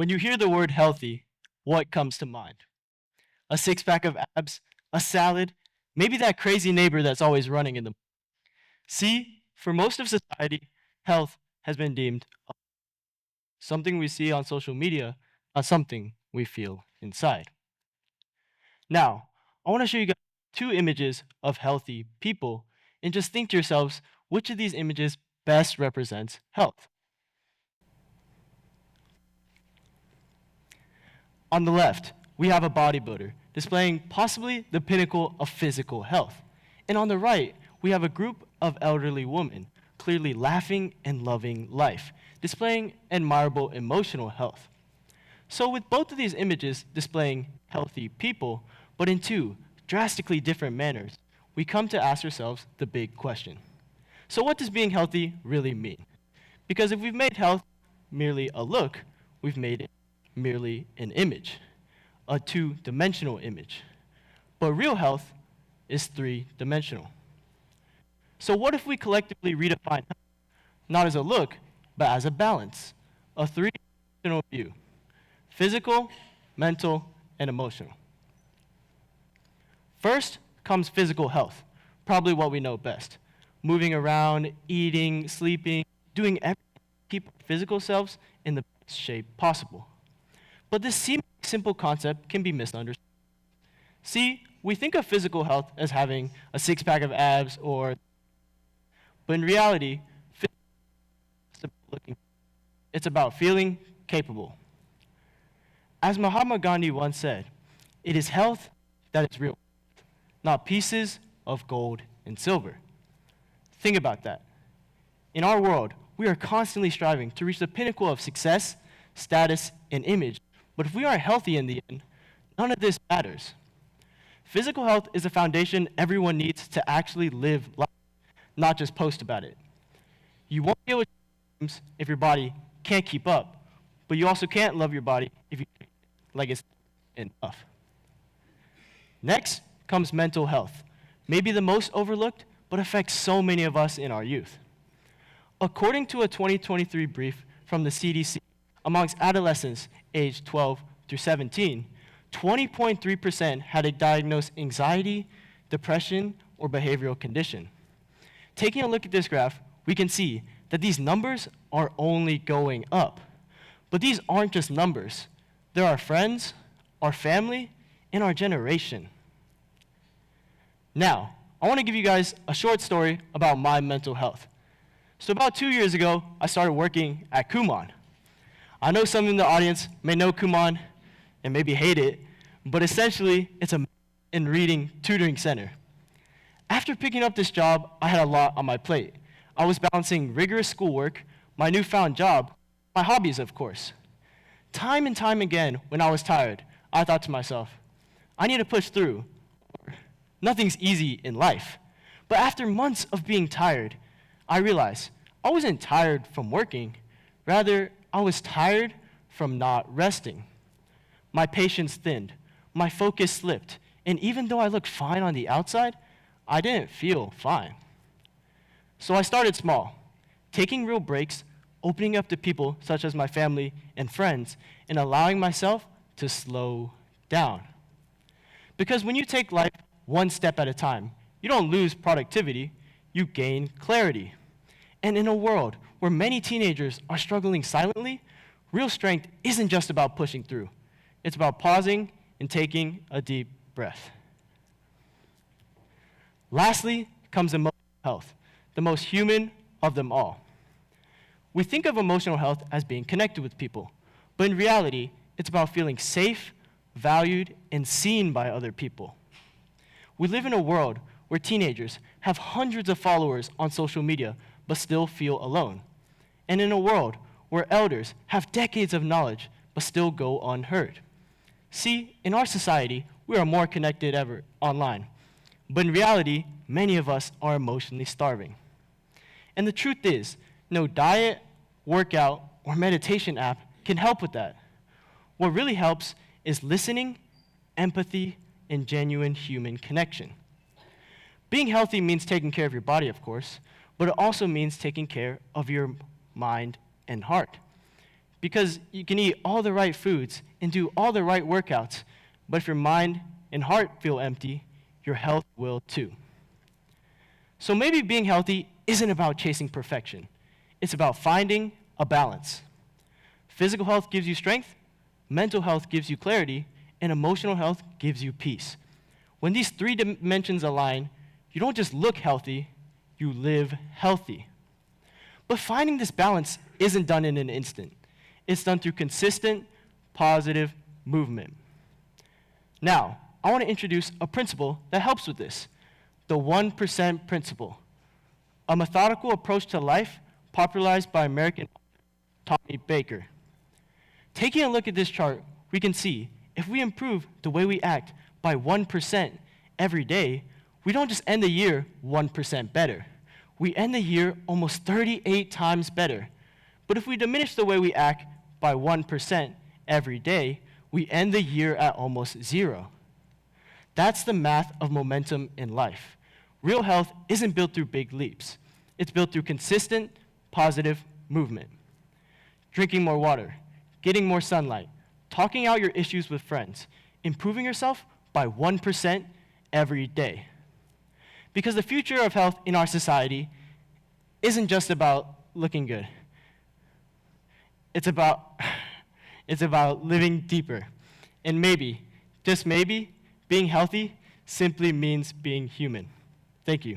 When you hear the word healthy, what comes to mind? A six pack of abs, a salad, maybe that crazy neighbor that's always running in the. See, for most of society, health has been deemed something we see on social media, not something we feel inside. Now, I want to show you guys two images of healthy people, and just think to yourselves which of these images best represents health. On the left, we have a bodybuilder displaying possibly the pinnacle of physical health. And on the right, we have a group of elderly women clearly laughing and loving life, displaying admirable emotional health. So with both of these images displaying healthy people, but in two drastically different manners, we come to ask ourselves the big question. So what does being healthy really mean? Because if we've made health merely a look, we've made it merely an image, a two-dimensional image. But real health is three-dimensional. So what if we collectively redefine health, not as a look, but as a balance, a three-dimensional view: physical, mental, and emotional. First comes physical health, probably what we know best. Moving around, eating, sleeping, doing everything to keep our physical selves in the best shape possible. But this seemingly simple concept can be misunderstood. See, we think of physical health as having a six-pack of abs but in reality, it's about feeling capable. As Mahatma Gandhi once said, it is health that is real, not pieces of gold and silver. Think about that. In our world, we are constantly striving to reach the pinnacle of success, status, and image. But if we aren't healthy in the end, none of this matters. Physical health is a foundation everyone needs to actually live life, not just post about it. You won't be able to dreams if your body can't keep up, but you also can't love your body if you treat it like it's enough. Next comes mental health, maybe the most overlooked, but affects so many of us in our youth. According to a 2023 brief from the CDC, amongst adolescents aged 12 through 17, 20.3% had a diagnosed anxiety, depression, or behavioral condition. Taking a look at this graph, we can see that these numbers are only going up. But these aren't just numbers. They're our friends, our family, and our generation. Now, I want to give you guys a short story about my mental health. So about 2 years ago, I started working at Kumon. I know some in the audience may know Kumon and maybe hate it, but essentially, it's a reading tutoring center. After picking up this job, I had a lot on my plate. I was balancing rigorous schoolwork, my newfound job, my hobbies, of course. Time and time again, when I was tired, I thought to myself, I need to push through. Nothing's easy in life. But after months of being tired, I realized I wasn't tired from working. Rather, I was tired from not resting. My patience thinned, my focus slipped, and even though I looked fine on the outside, I didn't feel fine. So I started small, taking real breaks, opening up to people such as my family and friends, and allowing myself to slow down. Because when you take life one step at a time, you don't lose productivity, you gain clarity. And in a world where many teenagers are struggling silently, real strength isn't just about pushing through. It's about pausing and taking a deep breath. Lastly comes emotional health, the most human of them all. We think of emotional health as being connected with people, but in reality, it's about feeling safe, valued, and seen by other people. We live in a world where teenagers have hundreds of followers on social media, but still feel alone. And in a world where elders have decades of knowledge, but still go unheard. See, in our society, we are more connected ever online. But in reality, many of us are emotionally starving. And the truth is, no diet, workout, or meditation app can help with that. What really helps is listening, empathy, and genuine human connection. Being healthy means taking care of your body, of course, but it also means taking care of your mind and heart. because you can eat all the right foods and do all the right workouts, but if your mind and heart feel empty, your health will too. So maybe being healthy isn't about chasing perfection. It's about finding a balance. Physical health gives you strength, mental health gives you clarity, and emotional health gives you peace. When these three dimensions align, you don't just look healthy, you live healthy. But finding this balance isn't done in an instant. It's done through consistent, positive movement. Now, I want to introduce a principle that helps with this, the 1% principle, a methodical approach to life popularized by American Tommy Baker. Taking a look at this chart, we can see if we improve the way we act by 1% every day, we don't just end the year 1% better. We end the year almost 38 times better. But if we diminish the way we act by 1% every day, we end the year at almost 0. That's the math of momentum in life. Real health isn't built through big leaps. It's built through consistent, positive movement. Drinking more water, getting more sunlight, talking out your issues with friends, improving yourself by 1% every day. Because the future of health in our society isn't just about looking good. It's about living deeper. And maybe, just maybe, being healthy simply means being human. Thank you.